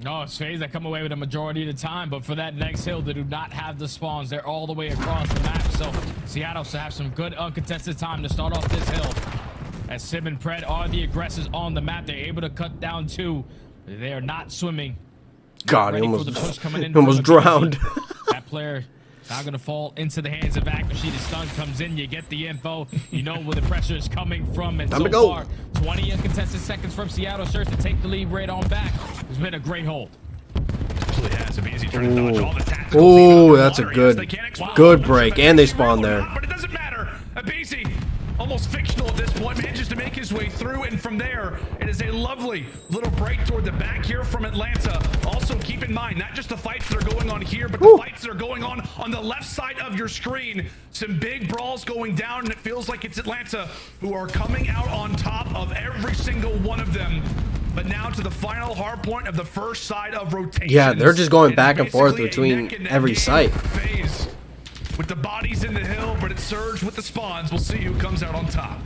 No, it's FaZe that come away with a majority of the time, but for that next hill, they do not have the spawns. They're all the way across the map, so Seattle will have some good uncontested time to start off this hill. As Sim and Pred are the aggressors on the map, they're able to cut down 2. They are not swimming. God, he Ready for almost, the push coming in he almost from the drowned. That player now going to fall into the hands of Akashita. Stun comes in, you get the info. You know where the pressure is coming from. And Time so to go. far, 20 uncontested seconds from Seattle Surge to take the lead right on back. It's been a great hold. Absolutely has. Abizi trying to dodge all the tactical Ooh, feet that's a out of the good, water. Yes, they can't explode. good break. And they spawned there. But it doesn't matter. Abizi, almost fictional at this point, manages to make his way through, and from there, it is a lovely little break toward the back here from Atlanta. Also, keep in mind, not just the fights that are going on here, but the fights that are going on the left side of your screen. Some big brawls going down, and it feels like it's Atlanta who are coming out on top of every single one of them. But now to the final hard point of the first side of rotation. Yeah, they're just going back and forth between every site. FaZe with the bodies in the hill, but it's Surge with the spawns. We'll see who comes out on top.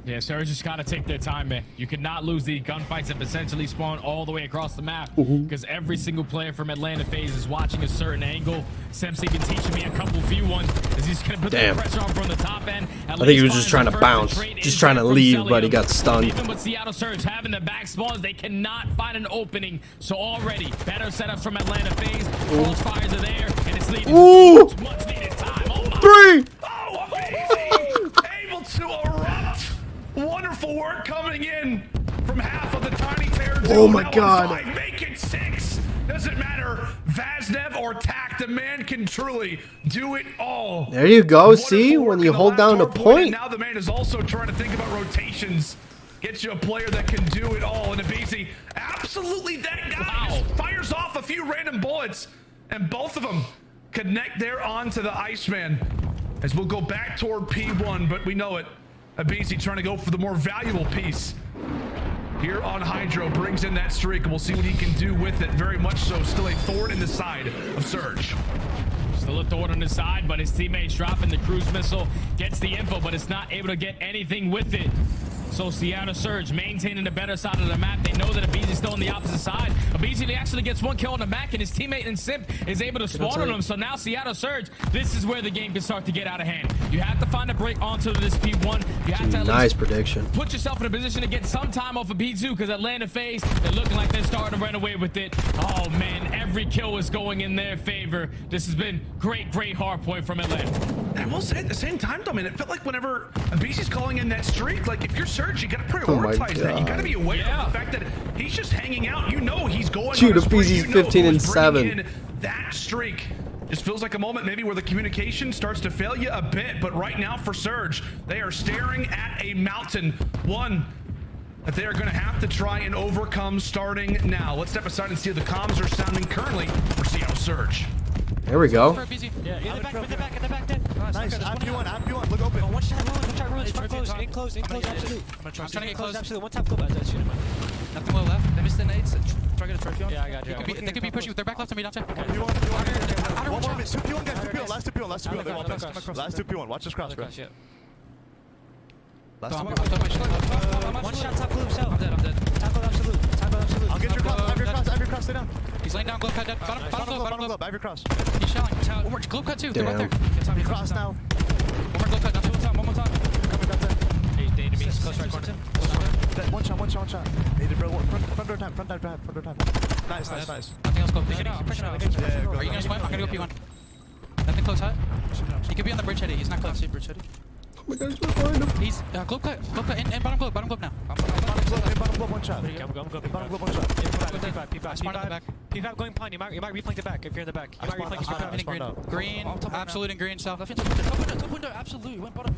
Yeah, Surge just got to take their time, man. You cannot lose the gunfights that essentially spawn all the way across the map, because every single player from Atlanta FaZe is watching a certain angle. Semsi been teaching me a couple few ones as he's going to put the pressure on from the top end. I think he was just trying to bounce, just trying to leave, but he got stunned. Even with Seattle Surge having the back spawns, they cannot find an opening. So already, better setups from Atlanta FaZe. Crossfires are there, and it's leading to much needed time. Oh my. 3! Oh, amazing! Able to erupt. Wonderful work coming in from half of the tiny territory. Oh my God. Make it 6. Doesn't matter. Vaznev or Tak, the man can truly do it all. There you go. Wonderful See, work when in you the hold last down a hard point. And now the man is also trying to think about rotations. Get you a player that can do it all. And Abizi, absolutely that guy. Just fires off a few random bullets, and both of them connect there onto the Iceman. As we'll go back toward P1, but we know it. Abizi trying to go for the more valuable piece. Here on Hydro, brings in that streak, and we'll see what he can do with it. Very much so, still a thorn in the side of Surge. Still a thorn on the side, but his teammates dropping the cruise missile, gets the info, but it's not able to get anything with it. So Seattle Surge maintaining the better side of the map. They know that Abizi's still on the opposite side. Abizi actually gets 1 kill on the back, and his teammate and Simp is able to spawn on him. So now Seattle Surge, this is where the game can start to get out of hand. You have to find a break onto this P1. You have to at Nice least prediction. put yourself in a position to get some time off of P2, because Atlanta FaZe, they're looking like they're starting to run away with it. Oh man, every kill is going in their favor. This has been great hard point from Atlanta. And I will say at the same time, though, man, it felt like whenever Abizi's calling in that streak, like if you're Surge, you gotta prioritize that. You gotta be aware of the fact that he's just hanging out. You know he's going. Dude, on a spree. Abizi's You know 15 and who's bringing 7. in that streak. Just feels like a moment maybe where the communication starts to fail you a bit, but right now for Surge, they are staring at a mountain. One that they are going to have to try and overcome starting now. Let's step aside and see how the comms are sounding currently for Seattle Surge. There we go. Yeah, in the back, then. Nice. I'm P1. Look open. One shot ruins. Close. In close, absolute. I'm I'm trying to get close. close, absolute. One tap, go back. Shoot him. Nothing well left. They missed the nades. Try to get a trophy on. Yeah, I got you. They could be pushing. They're back left on me. Don't check. Okay. One more miss. 2 P1 guys. 2 P1. Last 2 P1. Last 2 P1. They won't miss. Last 2 P1. Watch this cross, bro. Yeah. Last 2 P1. One shot, top blue, shell. I'm dead. Top blue, absolute. Top blue, absolute. I'll get your cross. I have your cross. I have your cross. Stay down. He's laying down. Globe cut dead. Bottom globe. I have your cross. He's shelling. One more. Globe cut too. They're right there. Damn. Your cross now. One more globe cut. One more time. Coming down there. They enemies. Close right corner. One shot. Needed, bro. Front door time. Front door time. Nice. Nothing else. Go. Push it out. Yeah, Are you gonna swim? I'm gonna go P1. Nothing close, hut. He could be on the bridge heady. He's not close. Bridge heady. Oh my gosh, we're behind him. He's globe cut. And bottom globe now. Bottom globe, one shot. I'm going Bottom globe, one shot. Spawn in the back. P5 going pine. You might reflank the back if you're in the back. You might reflank your In green. Green. Absolute and green south. Top window, absolute. Went bottom.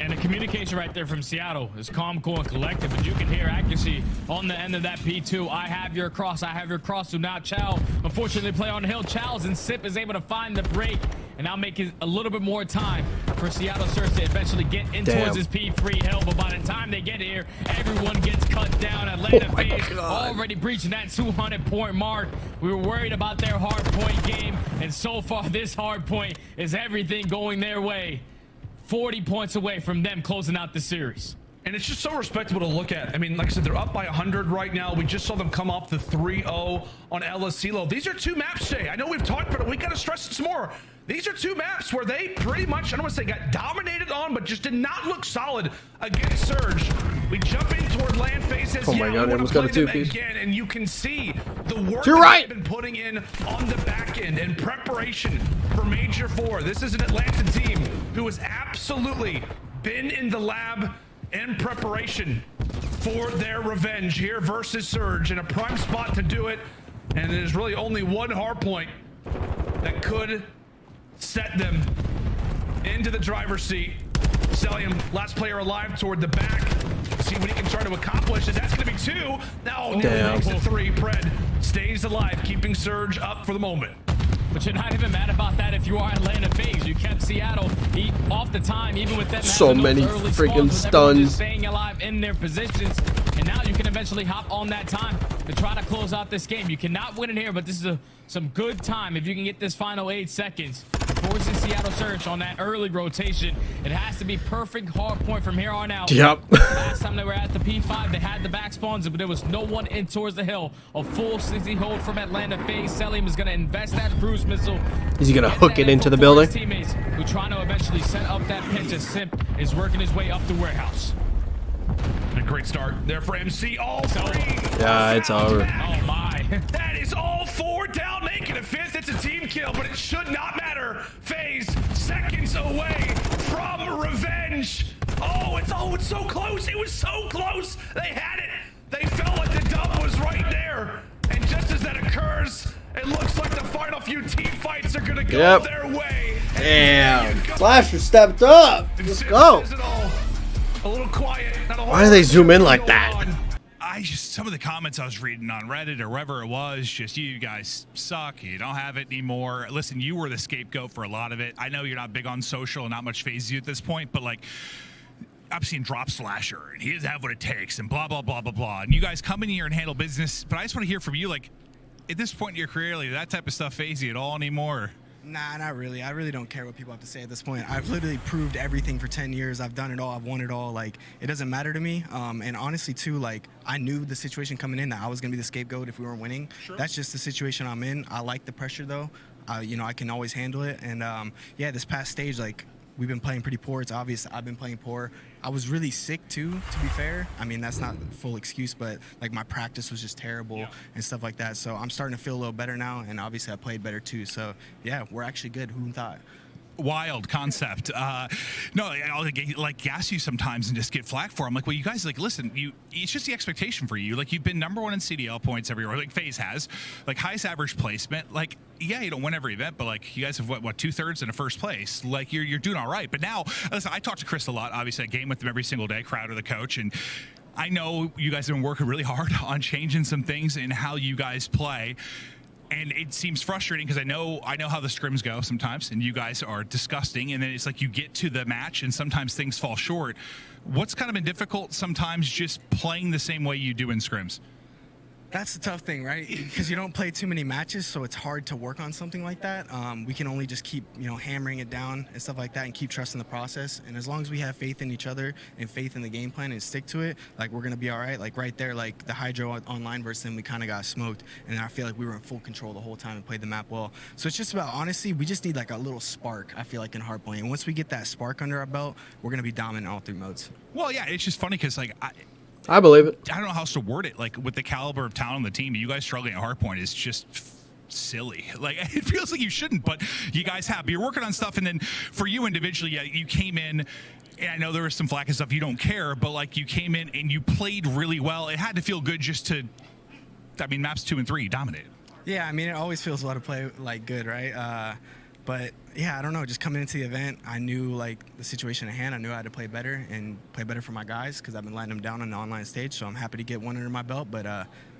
And the communication right there from Seattle is calm, cool, and collected, but you can hear accuracy on the end of that P2. I have your cross. So now Chow, unfortunately, play on the hill. Chow's and Sip is able to find the break, and now make it a little bit more time for Seattle Surge to eventually get in towards his P3 hill. But by the time they get here, everyone gets cut down. Atlanta FaZe already breaching that 200-point mark. We were worried about their hard point game, and so far this hard point is everything going their way. 40 points away from them closing out the series. And it's just so respectable to look at. I mean, like I said, they're up by 100 right now. We just saw them come off the 3-0 on LSCLO. These are two maps today. I know we've talked about it. We got to stress this more. These are two maps where they pretty much, I don't want to say got dominated on, but just did not look solid against Surge. We jump in toward land faces. Oh my God, I almost got a two-piece. Again, and you can see the work You're right. they've been putting in on the back end in preparation for Major 4. This is an Atlanta team who has absolutely been in the lab in preparation for their revenge here versus Surge, in a prime spot to do it. And there's really only one hard point that could set them into the driver's seat. Celium, last player alive, toward the back. See what he can try to accomplish. That's going to be two. Now makes it three. Pred stays alive, keeping Surge up for the moment. But you're not even mad about that if you are Atlanta FaZe. You kept Seattle off the time, even with them. So many freaking stuns. Staying alive in their positions. And now you can eventually hop on that time to try to close out this game. You cannot win it here, but this is some good time if you can get this final 8 seconds. Forcing Seattle Surge on that early rotation. It has to be perfect hard point from here on out. Yep. Last time they were at the P5, they had the back spawns, but there was no one in towards the hill. A full 60 hold from Atlanta FaZe. Celium is going to invest that cruise missile. Is he going to hook it into the building? Teammates who trying to eventually set up that pinch as Simp is working his way up the warehouse. And a great start there for MC. All three. Yeah, it's over. Oh my. That is all 4 down, making a 5th. It's a team kill, but it should not matter. FaZe seconds away from revenge. Oh, it's so close. It was so close. They had it. They felt like the dump was right there. And just as that occurs, it looks like the final few team fights are gonna go their way. Damn. Flasher stepped up. Let's go. A little quiet. Why do they zoom in like that? Some of the comments I was reading on Reddit or wherever it was, just you guys suck. You don't have it anymore. Listen, you were the scapegoat for a lot of it. I know you're not big on social and not much FaZe you at this point, but like, I'm seeing Drop Slasher and he doesn't have what it takes and blah, blah, blah, blah, blah. And you guys come in here and handle business. But I just want to hear from you, like, at this point in your career, like, that type of stuff FaZe you at all anymore? Nah, not really. I really don't care what people have to say at this point. I've literally proved everything for 10 years. I've done it all. I've won it all. Like, it doesn't matter to me. And honestly, too, like, I knew the situation coming in that I was going to be the scapegoat if we weren't winning. Sure. That's just the situation I'm in. I like the pressure, though. You know, I can always handle it. And, yeah, this past stage, like, we've been playing pretty poor. It's obvious I've been playing poor. I was really sick, too, to be fair. I mean, that's not a full excuse, but, like, my practice was just terrible and stuff like that. So I'm starting to feel a little better now, and obviously I played better, too. So, yeah, we're actually good. Who thought? Wild concept. No, I'll like gas you sometimes and just get flack for. I'm like, well, you guys, like, listen, it's just the expectation for you. Like, you've been #1 in CDL points every year, like FaZe has, like highest average placement. Like, yeah, you don't win every event, but like you guys have what 2/3 in a first place. Like, you're doing all right. But now, listen, I talk to Chris a lot. Obviously, I game with him every single day. Crowder, the coach, and I know you guys have been working really hard on changing some things in how you guys play. And it seems frustrating because I know how the scrims go sometimes, and you guys are disgusting. And then it's like you get to the match, and sometimes things fall short. What's kind of been difficult sometimes just playing the same way you do in scrims? That's the tough thing, right? Because you don't play too many matches, so it's hard to work on something like that. We can only just keep, hammering it down and stuff like that, and keep trusting the process. And as long as we have faith in each other and faith in the game plan and stick to it, like, we're gonna be all right. Like right there, like the Hydro online versus them, we kind of got smoked, and I feel like we were in full control the whole time and played the map well. So it's just about, honestly, we just need like a little spark. I feel like in hardpoint, and once we get that spark under our belt, we're gonna be dominant in all 3 modes. Well, yeah, it's just funny because like. I believe it. I don't know how else to word it. Like with the caliber of talent on the team, you guys struggling at hardpoint is just silly. Like it feels like you shouldn't, but you guys have. You're working on stuff, and then for you individually, yeah, you came in. And I know there was some flack and stuff. You don't care, but like you came in and you played really well. It had to feel good just to. I mean, maps 2 and 3 you dominated. Yeah, I mean, it always feels well to play like good, right? But yeah, I don't know. Just coming into the event, I knew like the situation at hand. I knew I had to play better and play better for my guys because I've been letting them down on the online stage. So I'm happy to get one under my belt. But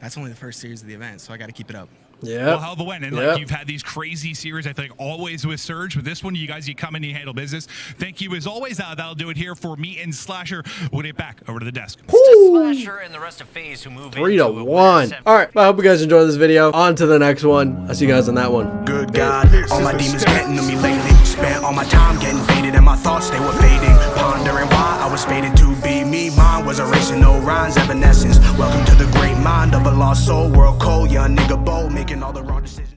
that's only the first series of the event, so I got to keep it up. Yeah. Well, hell of a win. And like you've had these crazy series, I think, always with Surge. But this one, you guys, you come in, you handle business. Thank you as always. That'll do it here for me and Slasher. We'll get back over to the desk. Slasher and the rest of FaZe who move 3-1. All right. Well, I hope you guys enjoyed this video. On to the next one. I'll see you guys on that one. Good God, all my demons getting to me lately. Spent all my time getting faded, and my thoughts they were fading. Pondering why I was fated to be me. Mine was erasing no rhymes, evanescence. Welcome to the great mind of a lost soul. World cold, young nigga bold, making all the wrong decisions.